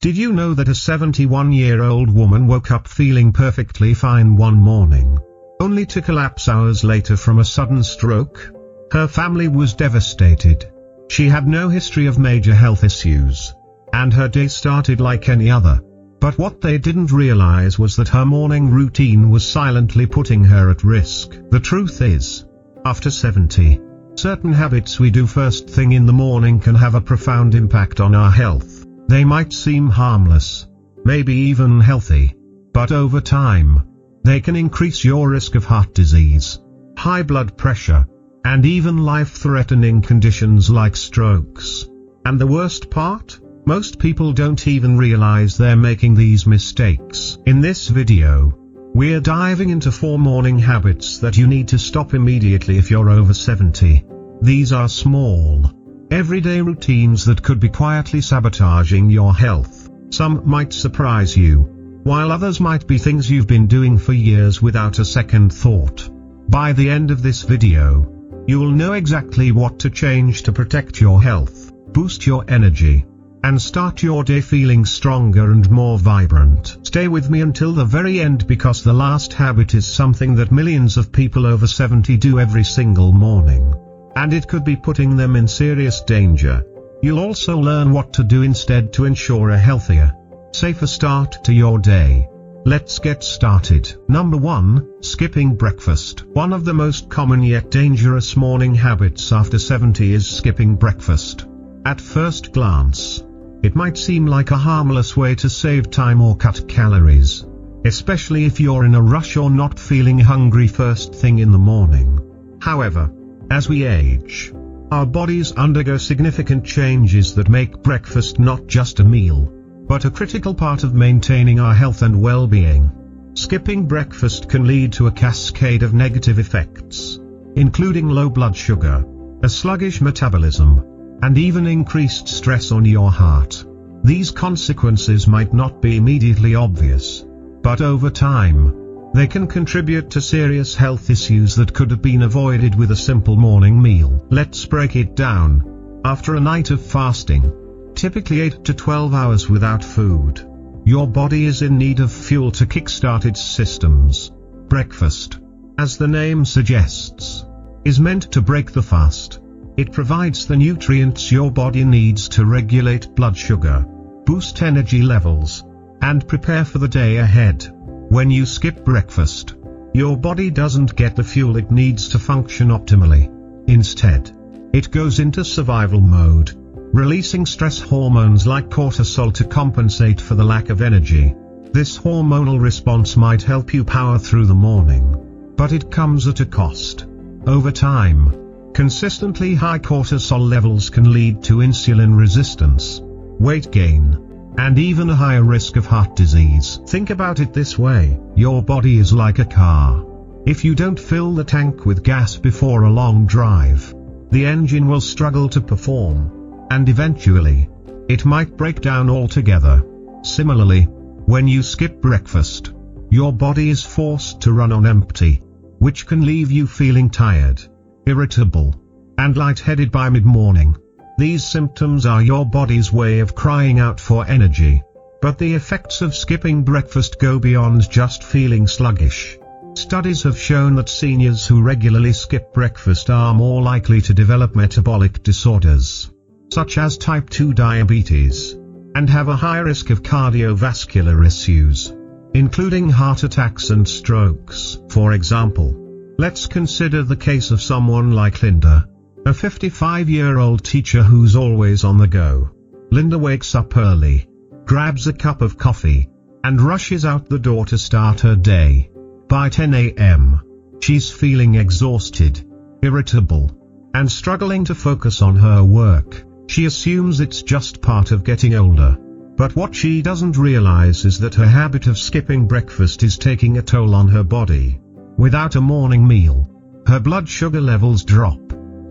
Did you know that a 71-year-old woman woke up feeling perfectly fine one morning, only to collapse hours later from a sudden stroke? Her family was devastated. She had no history of major health issues, and her day started like any other. But what they didn't realize was that her morning routine was silently putting her at risk. The truth is, after 70, certain habits we do first thing in the morning can have a profound impact on our health. They might seem harmless, maybe even healthy, but over time, they can increase your risk of heart disease, high blood pressure, and even life-threatening conditions like strokes. And the worst part? Most people don't even realize they're making these mistakes. In this video, we're diving into 4 morning habits that you need to stop immediately if you're over 70. These are small, everyday routines that could be quietly sabotaging your health. Some might surprise you, while others might be things you've been doing for years without a second thought. By the end of this video, you'll know exactly what to change to protect your health, boost your energy, and start your day feeling stronger and more vibrant. Stay with me until the very end because the last habit is something that millions of people over 70 do every single morning, and it could be putting them in serious danger. You'll also learn what to do instead to ensure a healthier, safer start to your day. Let's get started. Number 1, skipping breakfast. One of the most common yet dangerous morning habits after 70 is skipping breakfast. At first glance, it might seem like a harmless way to save time or cut calories, especially if you're in a rush or not feeling hungry first thing in the morning. However, as we age, our bodies undergo significant changes that make breakfast not just a meal, but a critical part of maintaining our health and well-being. Skipping breakfast can lead to a cascade of negative effects, including low blood sugar, a sluggish metabolism, and even increased stress on your heart. These consequences might not be immediately obvious, but over time, they can contribute to serious health issues that could have been avoided with a simple morning meal. Let's break it down. After a night of fasting, typically 8 to 12 hours without food, your body is in need of fuel to kickstart its systems. Breakfast, as the name suggests, is meant to break the fast. It provides the nutrients your body needs to regulate blood sugar, boost energy levels, and prepare for the day ahead. When you skip breakfast, your body doesn't get the fuel it needs to function optimally. Instead, it goes into survival mode, releasing stress hormones like cortisol to compensate for the lack of energy. This hormonal response might help you power through the morning, but it comes at a cost. Over time, consistently high cortisol levels can lead to insulin resistance, weight gain, and even a higher risk of heart disease. Think about it this way: your body is like a car. If you don't fill the tank with gas before a long drive, the engine will struggle to perform, and eventually, it might break down altogether. Similarly, when you skip breakfast, your body is forced to run on empty, which can leave you feeling tired, irritable, and lightheaded by mid-morning. These symptoms are your body's way of crying out for energy. But the effects of skipping breakfast go beyond just feeling sluggish. Studies have shown that seniors who regularly skip breakfast are more likely to develop metabolic disorders, such as type 2 diabetes, and have a high risk of cardiovascular issues, including heart attacks and strokes. For example, let's consider the case of someone like Linda, a 55-year-old teacher who's always on the go. Linda wakes up early, grabs a cup of coffee, and rushes out the door to start her day. By 10 a.m., she's feeling exhausted, irritable, and struggling to focus on her work. She assumes it's just part of getting older. But what she doesn't realize is that her habit of skipping breakfast is taking a toll on her body. Without a morning meal, her blood sugar levels drop,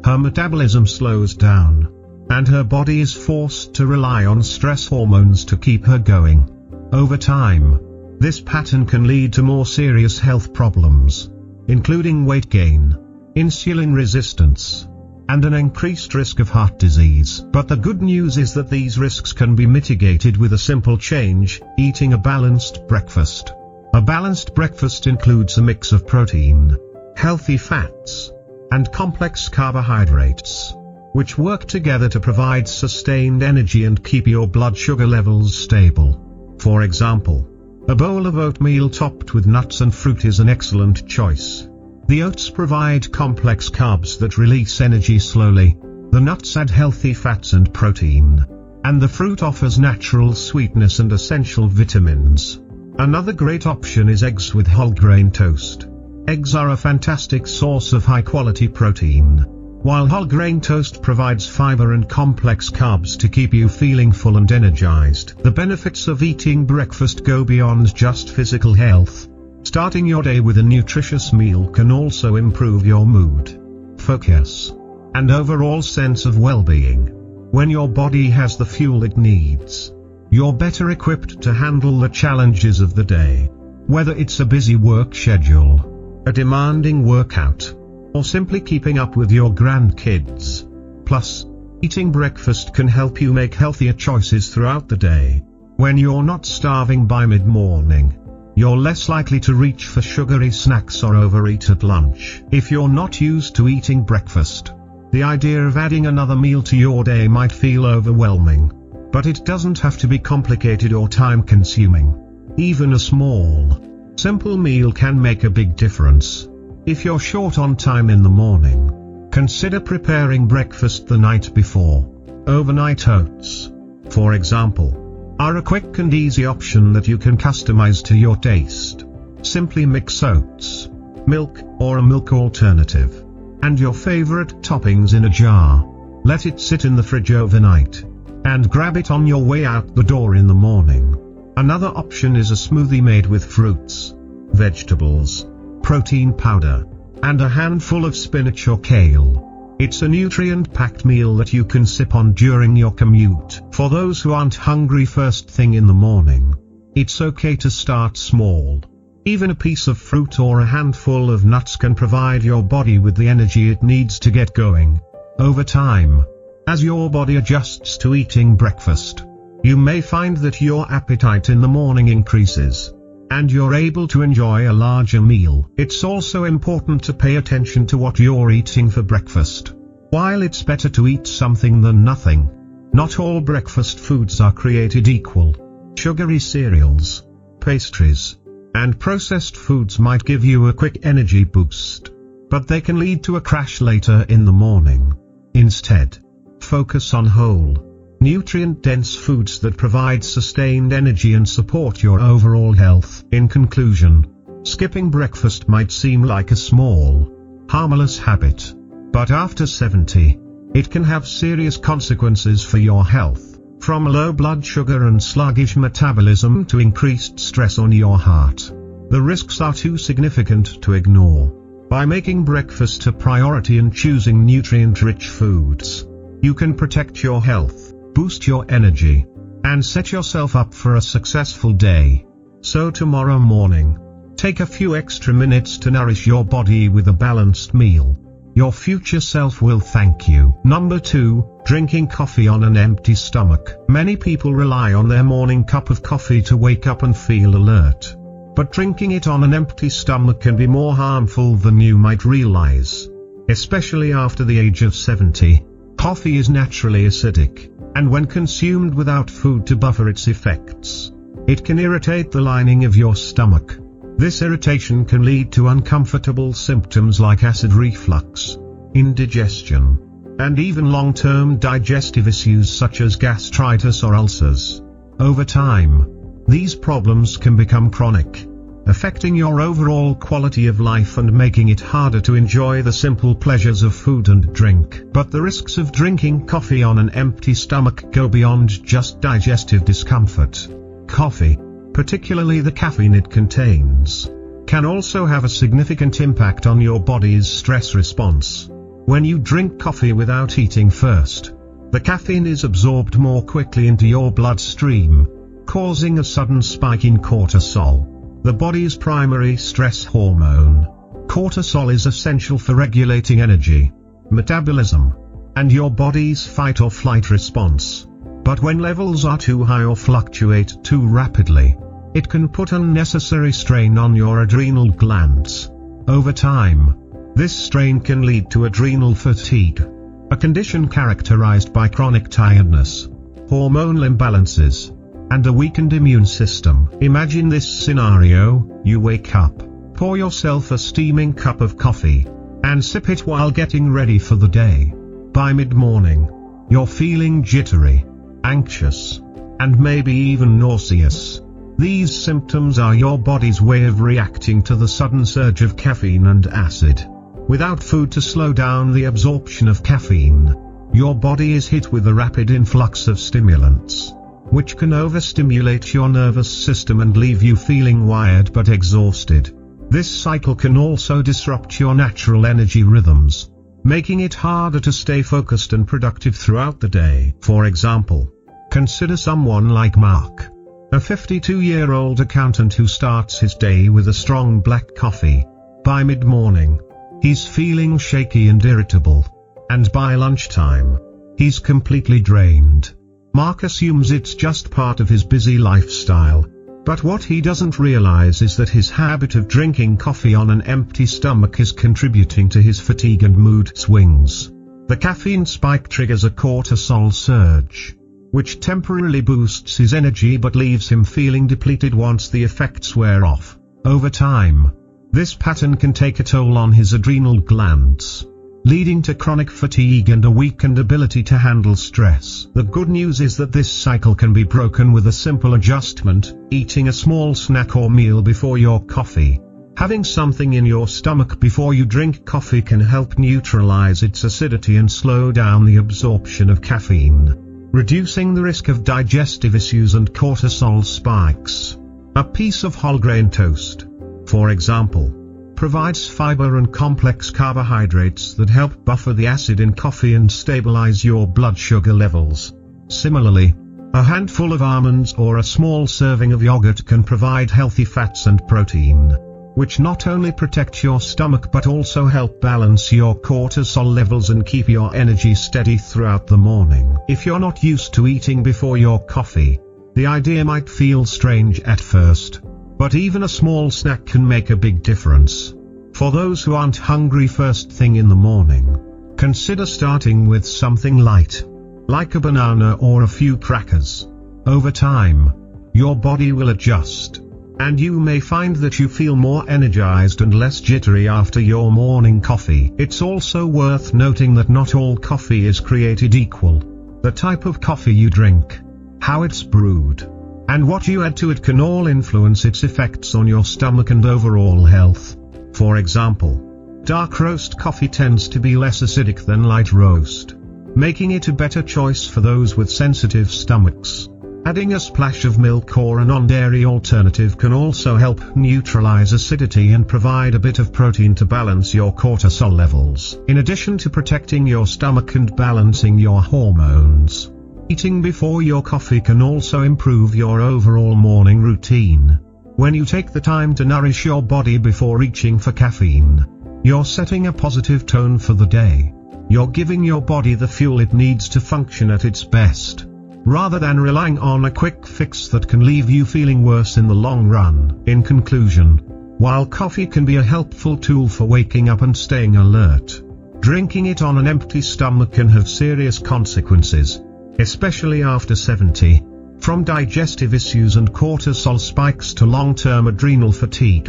her metabolism slows down, and her body is forced to rely on stress hormones to keep her going. Over time, this pattern can lead to more serious health problems, including weight gain, insulin resistance, and an increased risk of heart disease. But the good news is that these risks can be mitigated with a simple change: eating a balanced breakfast. A balanced breakfast includes a mix of protein, healthy fats, and complex carbohydrates, which work together to provide sustained energy and keep your blood sugar levels stable. For example, a bowl of oatmeal topped with nuts and fruit is an excellent choice. The oats provide complex carbs that release energy slowly, the nuts add healthy fats and protein, and the fruit offers natural sweetness and essential vitamins. Another great option is eggs with whole grain toast. Eggs are a fantastic source of high-quality protein, while whole grain toast provides fiber and complex carbs to keep you feeling full and energized. The benefits of eating breakfast go beyond just physical health. Starting your day with a nutritious meal can also improve your mood, focus, and overall sense of well-being. When your body has the fuel it needs, you're better equipped to handle the challenges of the day. Whether it's a busy work schedule, a demanding workout, or simply keeping up with your grandkids. Plus, eating breakfast can help you make healthier choices throughout the day. When you're not starving by mid-morning, you're less likely to reach for sugary snacks or overeat at lunch. If you're not used to eating breakfast, the idea of adding another meal to your day might feel overwhelming. But it doesn't have to be complicated or time-consuming. Even a small, simple meal can make a big difference. If you're short on time in the morning, consider preparing breakfast the night before. Overnight oats, for example, are a quick and easy option that you can customize to your taste. Simply mix oats, milk, or a milk alternative, and your favorite toppings in a jar. Let it sit in the fridge overnight, and grab it on your way out the door in the morning. Another option is a smoothie made with fruits, vegetables, protein powder, and a handful of spinach or kale. It's a nutrient-packed meal that you can sip on during your commute. For those who aren't hungry first thing in the morning, it's okay to start small. Even a piece of fruit or a handful of nuts can provide your body with the energy it needs to get going. Over time, as your body adjusts to eating breakfast, you may find that your appetite in the morning increases, and you're able to enjoy a larger meal. It's also important to pay attention to what you're eating for breakfast. While it's better to eat something than nothing, not all breakfast foods are created equal. Sugary cereals, pastries, and processed foods might give you a quick energy boost, but they can lead to a crash later in the morning. Instead, focus on whole, nutrient-dense foods that provide sustained energy and support your overall health. In conclusion, skipping breakfast might seem like a small, harmless habit, but after 70, it can have serious consequences for your health, from low blood sugar and sluggish metabolism to increased stress on your heart. The risks are too significant to ignore. By making breakfast a priority and choosing nutrient-rich foods, you can protect your health, boost your energy, and set yourself up for a successful day. So tomorrow morning, take a few extra minutes to nourish your body with a balanced meal. Your future self will thank you. Number 2, drinking coffee on an empty stomach. Many people rely on their morning cup of coffee to wake up and feel alert. But drinking it on an empty stomach can be more harmful than you might realize. Especially after the age of 70. Coffee is naturally acidic, and when consumed without food to buffer its effects, it can irritate the lining of your stomach. This irritation can lead to uncomfortable symptoms like acid reflux, indigestion, and even long-term digestive issues such as gastritis or ulcers. Over time, these problems can become chronic, affecting your overall quality of life and making it harder to enjoy the simple pleasures of food and drink. But the risks of drinking coffee on an empty stomach go beyond just digestive discomfort. Coffee, particularly the caffeine it contains, can also have a significant impact on your body's stress response. When you drink coffee without eating first, the caffeine is absorbed more quickly into your bloodstream, causing a sudden spike in cortisol, the body's primary stress hormone. Cortisol is essential for regulating energy, metabolism, and your body's fight or flight response. But when levels are too high or fluctuate too rapidly, it can put unnecessary strain on your adrenal glands. Over time, this strain can lead to adrenal fatigue, a condition characterized by chronic tiredness, hormonal imbalances, and a weakened immune system. Imagine this scenario: you wake up, pour yourself a steaming cup of coffee, and sip it while getting ready for the day. By mid-morning, you're feeling jittery, anxious, and maybe even nauseous. These symptoms are your body's way of reacting to the sudden surge of caffeine and acid. Without food to slow down the absorption of caffeine, your body is hit with a rapid influx of stimulants, which can overstimulate your nervous system and leave you feeling wired but exhausted. This cycle can also disrupt your natural energy rhythms, making it harder to stay focused and productive throughout the day. For example, consider someone like Mark, a 52-year-old accountant who starts his day with a strong black coffee. By mid-morning, he's feeling shaky and irritable, and by lunchtime, he's completely drained. Mark assumes it's just part of his busy lifestyle, but what he doesn't realize is that his habit of drinking coffee on an empty stomach is contributing to his fatigue and mood swings. The caffeine spike triggers a cortisol surge, which temporarily boosts his energy but leaves him feeling depleted once the effects wear off. Over time, this pattern can take a toll on his adrenal glands, leading to chronic fatigue and a weakened ability to handle stress. The good news is that this cycle can be broken with a simple adjustment: eating a small snack or meal before your coffee. Having something in your stomach before you drink coffee can help neutralize its acidity and slow down the absorption of caffeine, reducing the risk of digestive issues and cortisol spikes. A piece of whole grain toast, for example, provides fiber and complex carbohydrates that help buffer the acid in coffee and stabilize your blood sugar levels. Similarly, a handful of almonds or a small serving of yogurt can provide healthy fats and protein, which not only protect your stomach but also help balance your cortisol levels and keep your energy steady throughout the morning. If you're not used to eating before your coffee, the idea might feel strange at first, but even a small snack can make a big difference. For those who aren't hungry first thing in the morning, consider starting with something light, like a banana or a few crackers. Over time, your body will adjust, and you may find that you feel more energized and less jittery after your morning coffee. It's also worth noting that not all coffee is created equal. The type of coffee you drink, how it's brewed, and what you add to it can all influence its effects on your stomach and overall health. For example, dark roast coffee tends to be less acidic than light roast, making it a better choice for those with sensitive stomachs. Adding a splash of milk or a non-dairy alternative can also help neutralize acidity and provide a bit of protein to balance your cortisol levels. In addition to protecting your stomach and balancing your hormones, eating before your coffee can also improve your overall morning routine. When you take the time to nourish your body before reaching for caffeine, you're setting a positive tone for the day. You're giving your body the fuel it needs to function at its best, rather than relying on a quick fix that can leave you feeling worse in the long run. In conclusion, while coffee can be a helpful tool for waking up and staying alert, drinking it on an empty stomach can have serious consequences, especially after 70, from digestive issues and cortisol spikes to long-term adrenal fatigue.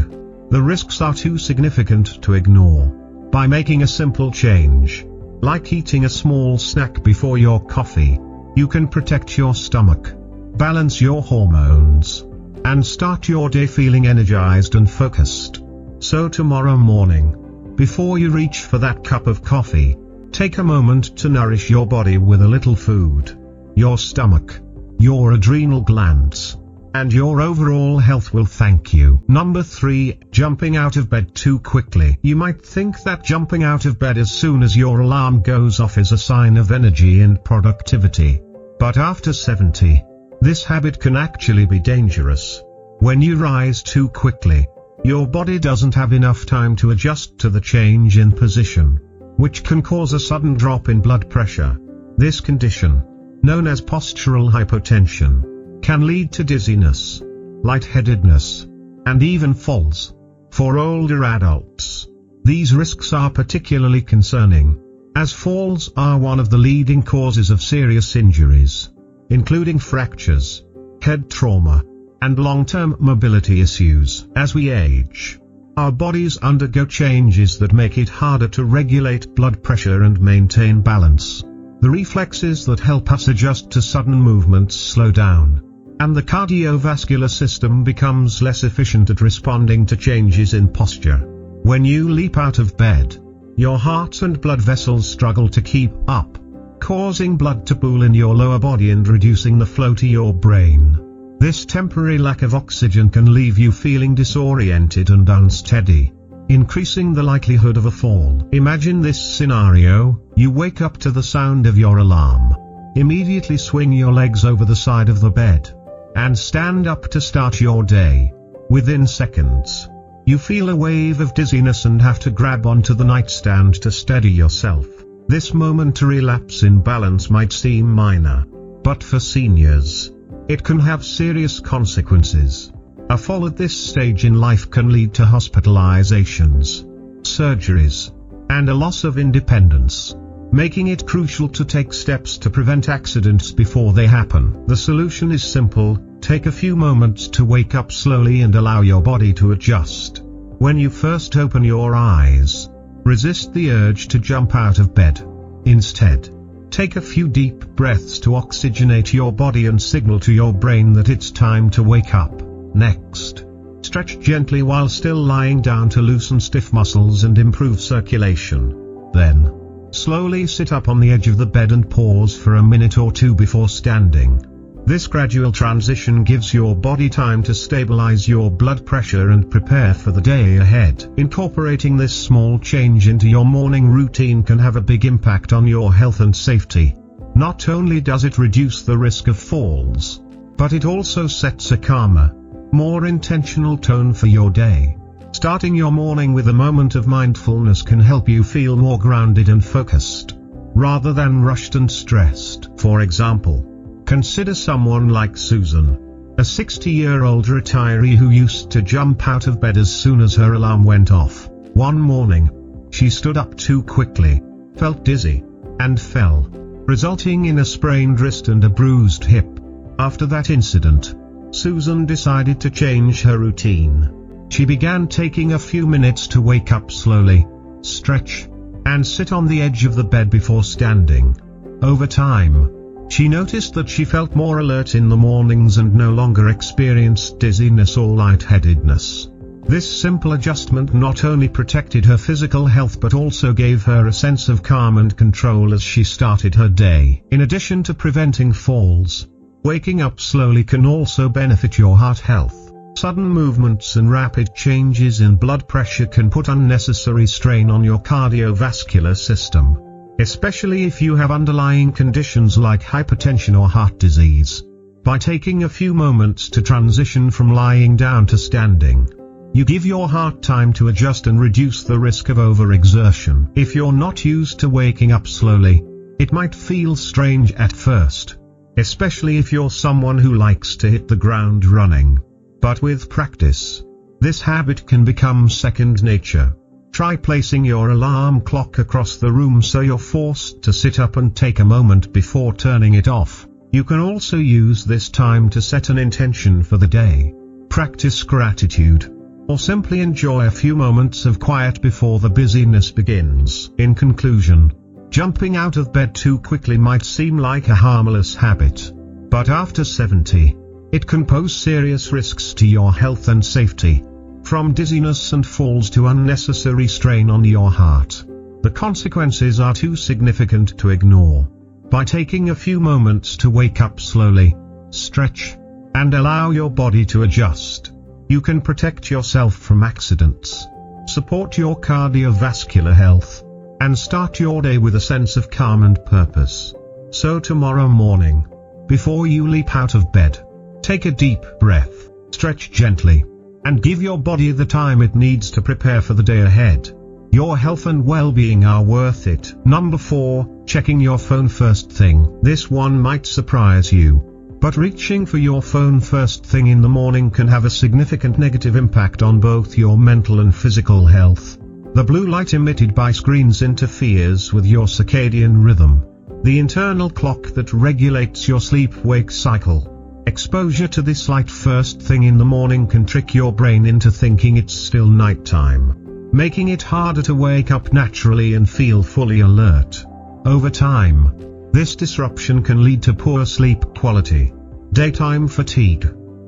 The risks are too significant to ignore. By making a simple change, like eating a small snack before your coffee, you can protect your stomach, balance your hormones, and start your day feeling energized and focused. So tomorrow morning, before you reach for that cup of coffee, take a moment to nourish your body with a little food. Your stomach, your adrenal glands, and your overall health will thank you. Number 3, jumping out of bed too quickly. You might think that jumping out of bed as soon as your alarm goes off is a sign of energy and productivity. But after 70, this habit can actually be dangerous. When you rise too quickly, your body doesn't have enough time to adjust to the change in position. which can cause a sudden drop in blood pressure. This condition, known as postural hypotension, can lead to dizziness, lightheadedness, and even falls. For older adults, these risks are particularly concerning, as falls are one of the leading causes of serious injuries, including fractures, head trauma, and long-term mobility issues. As we age, our bodies undergo changes that make it harder to regulate blood pressure and maintain balance. The reflexes that help us adjust to sudden movements slow down, and the cardiovascular system becomes less efficient at responding to changes in posture. When you leap out of bed, your heart and blood vessels struggle to keep up, causing blood to pool in your lower body and reducing the flow to your brain. This temporary lack of oxygen can leave you feeling disoriented and unsteady, increasing the likelihood of a fall. Imagine this scenario: you wake up to the sound of your alarm. Immediately swing your legs over the side of the bed, and stand up to start your day. Within seconds, you feel a wave of dizziness and have to grab onto the nightstand to steady yourself. This momentary lapse in balance might seem minor, but for seniors, it can have serious consequences. A fall at this stage in life can lead to hospitalizations, surgeries, and a loss of independence, making it crucial to take steps to prevent accidents before they happen. The solution is simple: take a few moments to wake up slowly and allow your body to adjust. When you first open your eyes, resist the urge to jump out of bed. Instead, take a few deep breaths to oxygenate your body and signal to your brain that it's time to wake up. Next, stretch gently while still lying down to loosen stiff muscles and improve circulation. Then, slowly sit up on the edge of the bed and pause for a minute or two before standing. This gradual transition gives your body time to stabilize your blood pressure and prepare for the day ahead. Incorporating this small change into your morning routine can have a big impact on your health and safety. Not only does it reduce the risk of falls, but it also sets a calmer, more intentional tone for your day. Starting your morning with a moment of mindfulness can help you feel more grounded and focused, rather than rushed and stressed. For example, consider someone like Susan, a 60-year-old retiree who used to jump out of bed as soon as her alarm went off. One morning, she stood up too quickly, felt dizzy, and fell, resulting in a sprained wrist and a bruised hip. After that incident, Susan decided to change her routine. She began taking a few minutes to wake up slowly, stretch, and sit on the edge of the bed before standing. Over time, she noticed that she felt more alert in the mornings and no longer experienced dizziness or lightheadedness. This simple adjustment not only protected her physical health but also gave her a sense of calm and control as she started her day. In addition to preventing falls, waking up slowly can also benefit your heart health. Sudden movements and rapid changes in blood pressure can put unnecessary strain on your cardiovascular system, especially if you have underlying conditions like hypertension or heart disease. By taking a few moments to transition from lying down to standing, you give your heart time to adjust and reduce the risk of overexertion. If you're not used to waking up slowly, it might feel strange at first, especially if you're someone who likes to hit the ground running. But with practice, this habit can become second nature. Try placing your alarm clock across the room so you're forced to sit up and take a moment before turning it off. You can also use this time to set an intention for the day, practice gratitude, or simply enjoy a few moments of quiet before the busyness begins. In conclusion, jumping out of bed too quickly might seem like a harmless habit, but after 70, it can pose serious risks to your health and safety. From dizziness and falls to unnecessary strain on your heart, the consequences are too significant to ignore. By taking a few moments to wake up slowly, stretch, and allow your body to adjust, you can protect yourself from accidents, support your cardiovascular health, and start your day with a sense of calm and purpose. So tomorrow morning, before you leap out of bed, take a deep breath, stretch gently, and give your body the time it needs to prepare for the day ahead. Your health and well-being are worth it. Number 4, checking your phone first thing. This one might surprise you, but reaching for your phone first thing in the morning can have a significant negative impact on both your mental and physical health. The blue light emitted by screens interferes with your circadian rhythm, the internal clock that regulates your sleep-wake cycle. Exposure to this light first thing in the morning can trick your brain into thinking it's still nighttime, making it harder to wake up naturally and feel fully alert. Over time, this disruption can lead to poor sleep quality, daytime fatigue,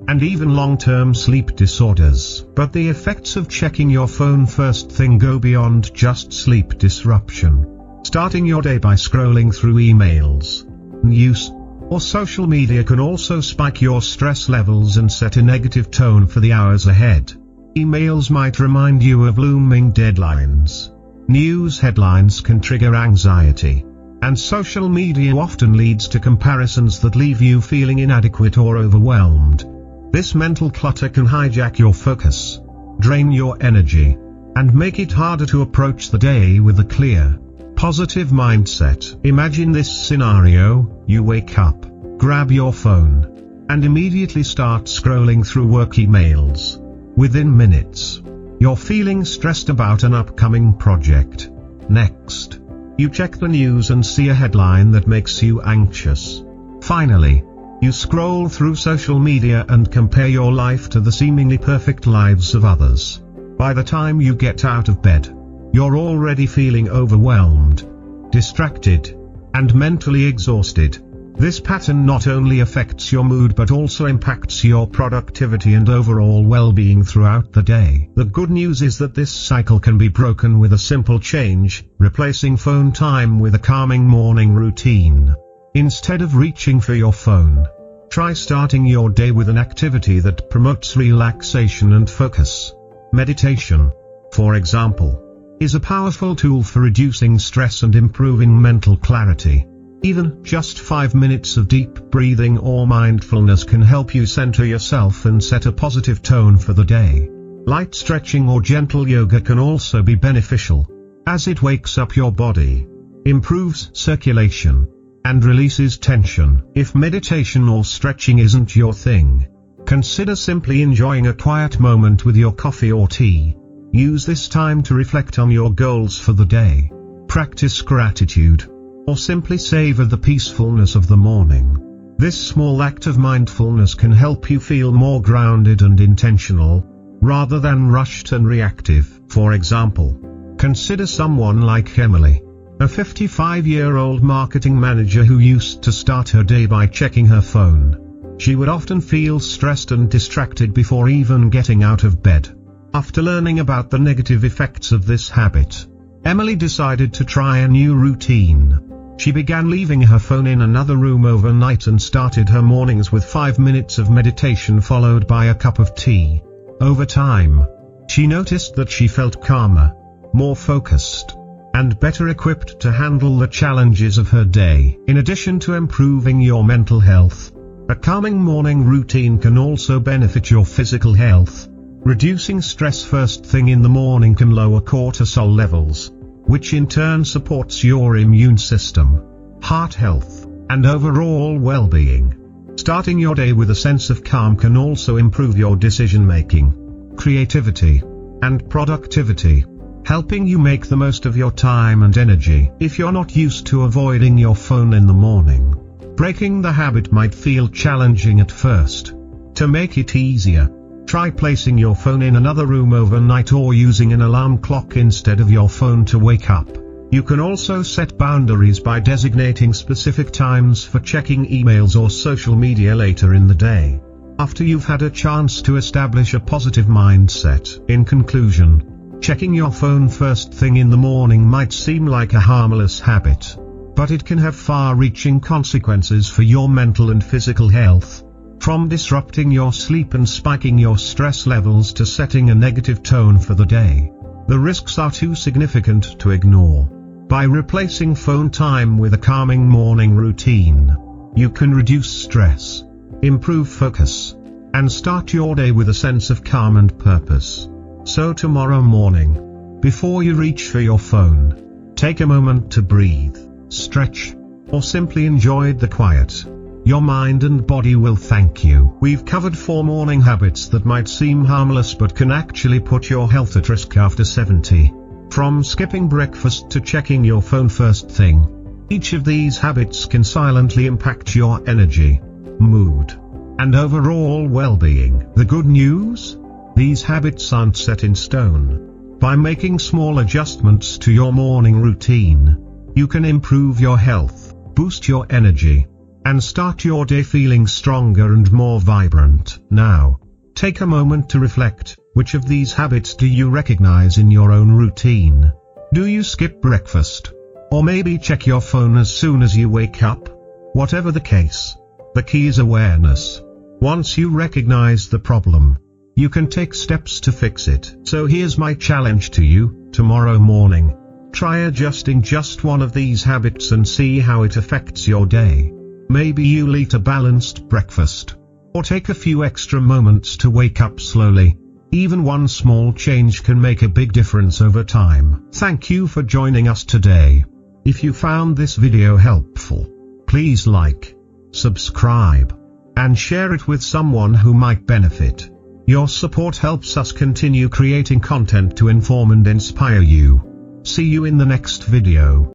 and even long-term sleep disorders. But the effects of checking your phone first thing go beyond just sleep disruption. Starting your day by scrolling through emails, news, or social media can also spike your stress levels and set a negative tone for the hours ahead. Emails might remind you of looming deadlines. News headlines can trigger anxiety. And social media often leads to comparisons that leave you feeling inadequate or overwhelmed. This mental clutter can hijack your focus, drain your energy, and make it harder to approach the day with a clear, positive mindset. Imagine this scenario: you wake up, grab your phone, and immediately start scrolling through work emails. Within minutes, you're feeling stressed about an upcoming project. Next, you check the news and see a headline that makes you anxious. Finally, you scroll through social media and compare your life to the seemingly perfect lives of others. By the time you get out of bed, you're already feeling overwhelmed, distracted, and mentally exhausted. This pattern not only affects your mood but also impacts your productivity and overall well-being throughout the day. The good news is that this cycle can be broken with a simple change: replacing phone time with a calming morning routine. Instead of reaching for your phone, try starting your day with an activity that promotes relaxation and focus. Meditation, for example, is a powerful tool for reducing stress and improving mental clarity. Even just 5 minutes of deep breathing or mindfulness can help you center yourself and set a positive tone for the day. Light stretching or gentle yoga can also be beneficial, as it wakes up your body, improves circulation, and releases tension. If meditation or stretching isn't your thing, consider simply enjoying a quiet moment with your coffee or tea. Use this time to reflect on your goals for the day, practice gratitude, or simply savor the peacefulness of the morning. This small act of mindfulness can help you feel more grounded and intentional, rather than rushed and reactive. For example, consider someone like Emily, a 55-year-old marketing manager who used to start her day by checking her phone. She would often feel stressed and distracted before even getting out of bed. After learning about the negative effects of this habit, Emily decided to try a new routine. She began leaving her phone in another room overnight and started her mornings with 5 minutes of meditation followed by a cup of tea. Over time, she noticed that she felt calmer, more focused, and better equipped to handle the challenges of her day. In addition to improving your mental health, a calming morning routine can also benefit your physical health. Reducing stress first thing in the morning can lower cortisol levels, which in turn supports your immune system, heart health, and overall well-being. Starting your day with a sense of calm can also improve your decision-making, creativity, and productivity, helping you make the most of your time and energy. If you're not used to avoiding your phone in the morning, breaking the habit might feel challenging at first. To make it easier, try placing your phone in another room overnight or using an alarm clock instead of your phone to wake up. You can also set boundaries by designating specific times for checking emails or social media later in the day, after you've had a chance to establish a positive mindset. In conclusion, checking your phone first thing in the morning might seem like a harmless habit, but it can have far-reaching consequences for your mental and physical health. From disrupting your sleep and spiking your stress levels to setting a negative tone for the day, the risks are too significant to ignore. By replacing phone time with a calming morning routine, you can reduce stress, improve focus, and start your day with a sense of calm and purpose. So tomorrow morning, Before you reach for your phone, take a moment to breathe, stretch, or simply enjoy the quiet. Your mind and body will thank you. We've covered 4 morning habits that might seem harmless but can actually put your health at risk after 70. From skipping breakfast to checking your phone first thing, each of these habits can silently impact your energy, mood, and overall well-being. The good news? These habits aren't set in stone. By making small adjustments to your morning routine, you can improve your health, boost your energy, and start your day feeling stronger and more vibrant. Now, take a moment to reflect. Which of these habits do you recognize in your own routine? Do you skip breakfast? Or maybe check your phone as soon as you wake up? Whatever the case, the key is awareness. Once you recognize the problem, you can take steps to fix it. So here's my challenge to you: tomorrow morning, try adjusting just one of these habits and see how it affects your day. Maybe you'll eat a balanced breakfast, or take a few extra moments to wake up slowly. Even one small change can make a big difference over time. Thank you for joining us today. If you found this video helpful, please like, subscribe, and share it with someone who might benefit. Your support helps us continue creating content to inform and inspire you. See you in the next video.